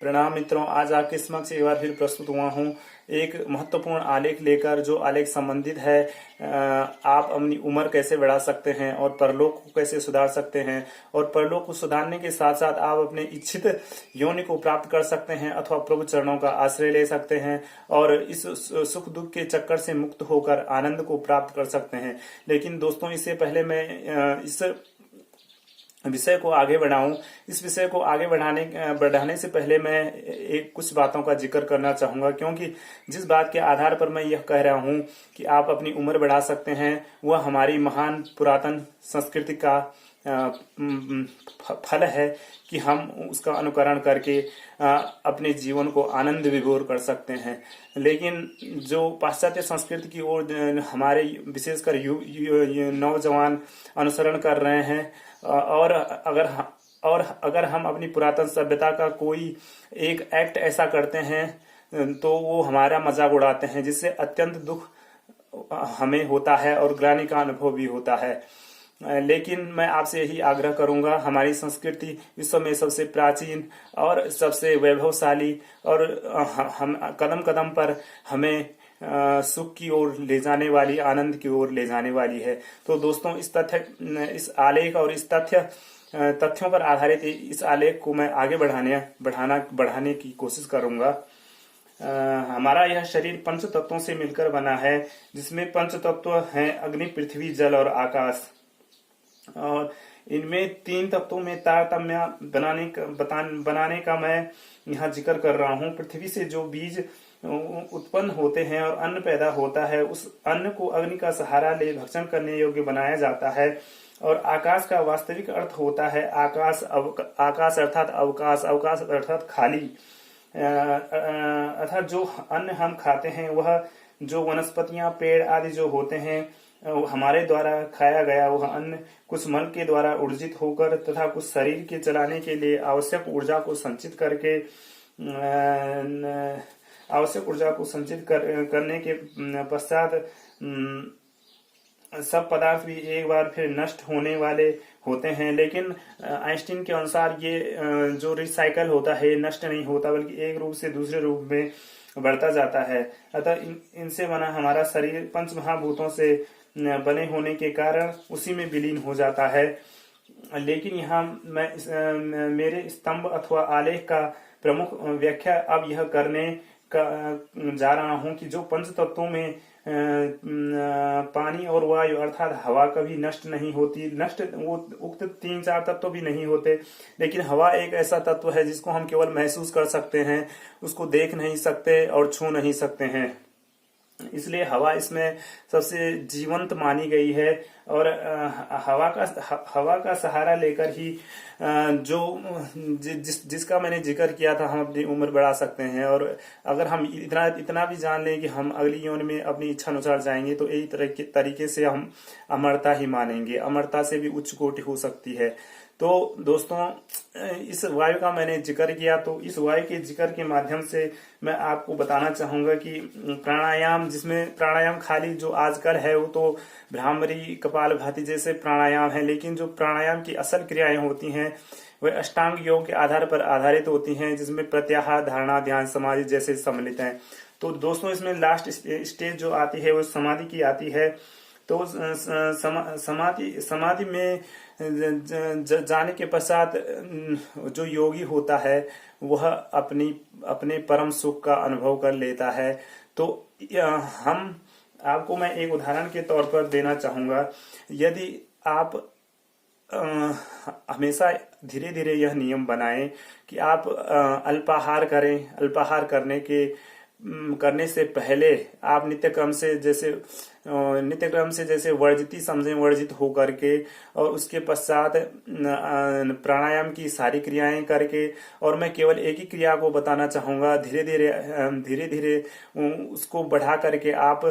प्रणाम मित्रों, आज आपके समक्ष एक बार फिर प्रस्तुत हुआ हूँ एक महत्वपूर्ण आलेख लेकर। जो आलेख संबंधित है आप अपनी उम्र कैसे बढ़ा सकते हैं और परलोक को कैसे सुधार सकते हैं, और परलोक को सुधारने के साथ साथ आप अपने इच्छित योनि को प्राप्त कर सकते हैं अथवा प्रभु चरणों का आश्रय ले सकते हैं और इस सुख दुख के चक्कर से मुक्त होकर आनंद को प्राप्त कर सकते हैं। लेकिन दोस्तों, इससे पहले मैं इस विषय को आगे बढ़ाऊं, इस विषय को आगे बढ़ाने से पहले मैं एक कुछ बातों का जिक्र करना चाहूंगा, क्योंकि जिस बात के आधार पर मैं यह कह रहा हूं कि आप अपनी उम्र बढ़ा सकते हैं, वह हमारी महान पुरातन संस्कृति का फल है कि हम उसका अनुकरण करके अपने जीवन को आनंद विभोर कर सकते हैं। लेकिन जो पाश्चात्य संस्कृति की ओर हमारे विशेषकर नौजवान अनुसरण कर रहे हैं, और अगर हम अपनी पुरातन सभ्यता का कोई एक एक्ट ऐसा करते हैं तो वो हमारा मजाक उड़ाते हैं, जिससे अत्यंत दुख हमें होता है और ग्लानि का अनुभव भी होता है। लेकिन मैं आपसे यही आग्रह करूंगा, हमारी संस्कृति विश्व में सबसे प्राचीन और सबसे वैभवशाली और हम कदम कदम पर हमें सुख की ओर ले जाने वाली, आनंद की ओर ले जाने वाली है। तो दोस्तों, इस आलेख और इस तथ्यों पर आधारित इस आलेख को मैं आगे बढ़ाने की कोशिश करूंगा। हमारा यह शरीर पंच तत्वों से मिलकर बना है, जिसमें पंच तत्व हैं अग्नि, पृथ्वी, जल और आकाश। और इनमें तीन तत्वों में तारतम्य बनाने का मैं यहाँ जिक्र कर रहा हूँ। पृथ्वी से जो बीज उत्पन्न होते हैं और अन्न पैदा होता है, उस अन्न को अग्नि का सहारा ले भक्षण करने योग्य बनाया जाता है। और आकाश का वास्तविक अर्थ होता है आकाश अर्थात अवकाश, अवकाश अर्थात खाली। अर्थात जो अन्न हम खाते हैं, वह जो वनस्पतियां, पेड़ आदि जो होते हैं, हमारे द्वारा खाया गया वह अन्न कुछ मल के द्वारा ऊर्जित होकर तथा कुछ शरीर के चलाने के लिए आवश्यक ऊर्जा को संचित करने के पश्चात सब पदार्थ भी एक बार फिर नष्ट होने वाले होते हैं। लेकिन आइंस्टीन के अनुसार ये जो रिसाइकल होता है, नष्ट नहीं होता, बल्कि एक रूप से दूसरे रूप में बढ़ता जाता है। अतः इनसे बना हमारा शरीर पंच महाभूतों से बने होने के कारण उसी में विलीन हो जाता है। लेकिन यहाँ मैं मेरे स्तंभ अथवा आलेख का प्रमुख व्याख्या अब यह करने का जा रहा हूँ कि जो पंच तत्वों में पानी और वायु अर्थात हवा कभी नष्ट नहीं होती। नष्ट वो उक्त तीन चार तत्व भी नहीं होते, लेकिन हवा एक ऐसा तत्व है जिसको हम केवल महसूस कर सकते हैं, उसको देख नहीं सकते और छू नहीं सकते हैं। इसलिए हवा इसमें सबसे जीवंत मानी गई है। और हवा का सहारा लेकर ही जिसका मैंने जिक्र किया था, हम अपनी उम्र बढ़ा सकते हैं। और अगर हम इतना भी जान लें कि हम अगली योनि में अपनी इच्छा अनुसार जाएंगे, तो यही तरीके से हम अमरता ही मानेंगे। अमरता से भी उच्च कोटि हो सकती है। तो दोस्तों, इस वायु का मैंने जिक्र किया, तो इस वायु के जिक्र के माध्यम से मैं आपको बताना चाहूंगा कि प्राणायाम, जिसमें प्राणायाम खाली जो आजकल है वो तो भ्रामरी, कपालभाति जैसे प्राणायाम है, लेकिन जो प्राणायाम की असल क्रियाएं होती हैं वह अष्टांग योग के आधार पर आधारित होती हैं, जिसमें प्रत्याहार, धारणा, ध्यान, समाधि जैसे सम्मिलित हैं। तो दोस्तों, इसमें लास्ट स्टेज जो आती है वो समाधि की आती है। तो समाधि में जाने के पश्चात जो योगी होता है वह अपने परम सुख का अनुभव कर लेता है। तो हम आपको मैं एक उदाहरण के तौर पर देना चाहूंगा। यदि आप हमेशा धीरे धीरे यह नियम बनाएं कि आप अल्पाहार करें। अल्पाहार करने से पहले आप नित्यक्रम से जैसे वर्जित समझें, वर्जित हो करके, और उसके पश्चात प्राणायाम की सारी क्रियाएं करके, और मैं केवल एक ही क्रिया को बताना चाहूंगा। धीरे धीरे उसको बढ़ा करके आप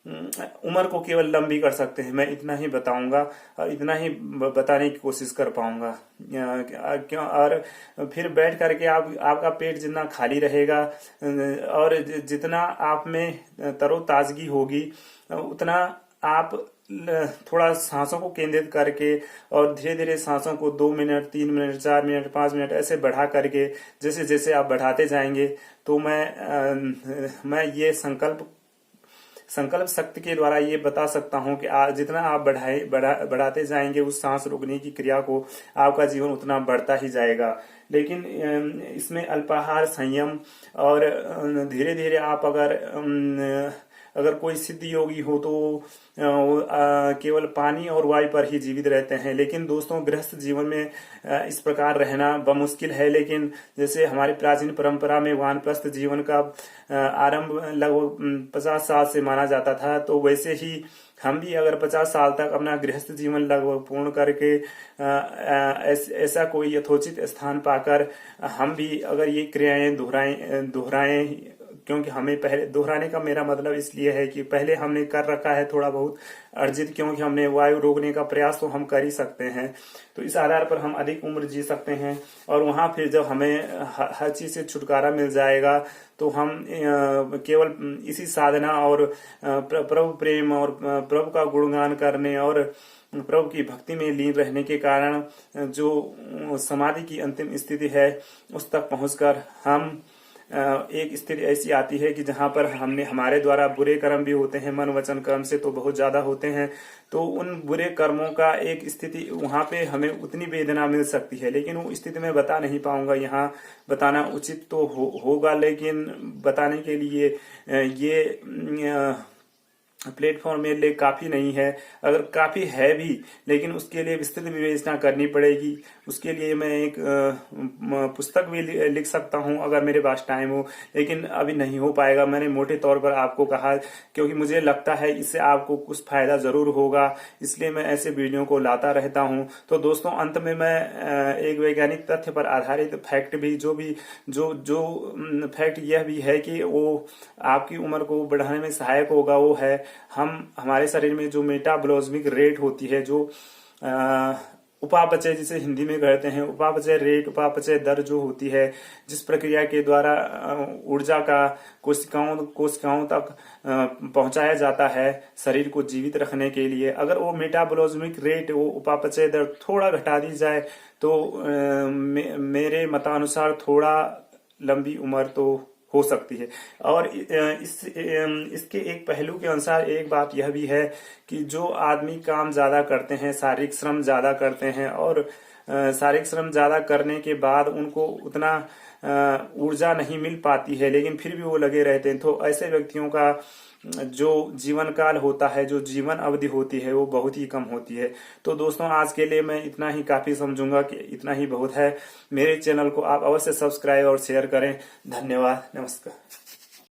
उम्र को केवल लंबी कर सकते हैं। मैं इतना ही बताऊंगा और इतना ही बताने की कोशिश कर पाऊंगा। और फिर बैठ करके आपका पेट जितना खाली रहेगा और जितना आप में तरोताजगी होगी, उतना आप थोड़ा सांसों को केंद्रित करके और धीरे धीरे सांसों को 2 मिनट, 3 मिनट, 4 मिनट, 5 मिनट ऐसे बढ़ा करके जैसे जैसे आप बढ़ाते जाएंगे, तो मैं ये संकल्प शक्ति के द्वारा ये बता सकता हूँ कि जितना आप बढ़ाते जाएंगे उस सांस रोकने की क्रिया को, आपका जीवन उतना बढ़ता ही जाएगा। लेकिन इसमें अल्पाहार, संयम और धीरे धीरे आप अगर कोई सिद्ध योगी हो तो केवल पानी और वायु पर ही जीवित रहते हैं। लेकिन दोस्तों, गृहस्थ जीवन में इस प्रकार रहना बमुश्किल है। लेकिन जैसे हमारी प्राचीन परंपरा में वानप्रस्थ जीवन का आरंभ लगभग 50 साल से माना जाता था, तो वैसे ही हम भी अगर 50 साल तक अपना गृहस्थ जीवन लगभग पूर्ण करके ऐसा कोई यथोचित स्थान पाकर हम भी अगर ये क्रियाएं दोहराएं, क्योंकि हमें पहले दोहराने का मेरा मतलब इसलिए है कि पहले हमने कर रखा है थोड़ा बहुत अर्जित, क्योंकि हमने वायु रोकने का प्रयास तो हम कर ही सकते हैं, तो इस आधार पर हम अधिक उम्र जी सकते हैं। और वहां फिर जब हमें हर चीज से छुटकारा मिल जाएगा तो हम केवल इसी साधना और प्रभु प्रेम और प्रभु का गुणगान करने और प्रभु की भक्ति में लीन रहने के कारण जो समाधि की अंतिम स्थिति है उस तक पहुंचकर हम एक स्थिति ऐसी आती है कि जहां पर हमारे द्वारा बुरे कर्म भी होते हैं, मन वचन कर्म से तो बहुत ज्यादा होते हैं, तो उन बुरे कर्मों का एक स्थिति वहां पे हमें उतनी वेदना मिल सकती है। लेकिन वो स्थिति मैं बता नहीं पाऊंगा, यहाँ बताना उचित तो होगा, लेकिन बताने के लिए ये प्लेटफॉर्म मेरे लिए काफी नहीं है। अगर काफी है भी, लेकिन उसके लिए विस्तृत विवेचना करनी पड़ेगी। उसके लिए मैं एक पुस्तक भी लिख सकता हूं अगर मेरे पास टाइम हो, लेकिन अभी नहीं हो पाएगा। मैंने मोटे तौर पर आपको कहा, क्योंकि मुझे लगता है इससे आपको कुछ फायदा जरूर होगा, इसलिए मैं ऐसे वीडियो को लाता रहता हूं। तो दोस्तों, अंत में मैं एक वैज्ञानिक तथ्य पर आधारित फैक्ट भी जो फैक्ट यह भी है कि वो आपकी उम्र को बढ़ाने में सहायक होगा, वो है हमारे शरीर में जो मेटाबॉलिज्मिक रेट होती है, जो उपापचय जिसे हिंदी में कहते हैं, उपापचय रेट, उपापचय दर जो होती है, जिस प्रक्रिया के द्वारा ऊर्जा का कोशिकाओं तक पहुंचाया जाता है शरीर को जीवित रखने के लिए, अगर वो मेटाबॉलिज्मिक रेट, वो उपापचय दर थोड़ा घटा दी जाए तो मेरे मतानुसार थोड़ा लंबी उम्र तो हो सकती है। और इसके एक पहलू के अनुसार एक बात यह भी है कि जो आदमी काम ज्यादा करते हैं, शारीरिक श्रम ज्यादा करते हैं, और शारीरिक श्रम ज्यादा करने के बाद उनको उतना ऊर्जा नहीं मिल पाती है, लेकिन फिर भी वो लगे रहते हैं, तो ऐसे व्यक्तियों का जो जीवन काल होता है, जो जीवन अवधि होती है, वो बहुत ही कम होती है। तो दोस्तों, आज के लिए मैं इतना ही काफी समझूंगा कि इतना ही बहुत है। मेरे चैनल को आप अवश्य सब्सक्राइब और शेयर करें। धन्यवाद, नमस्कार।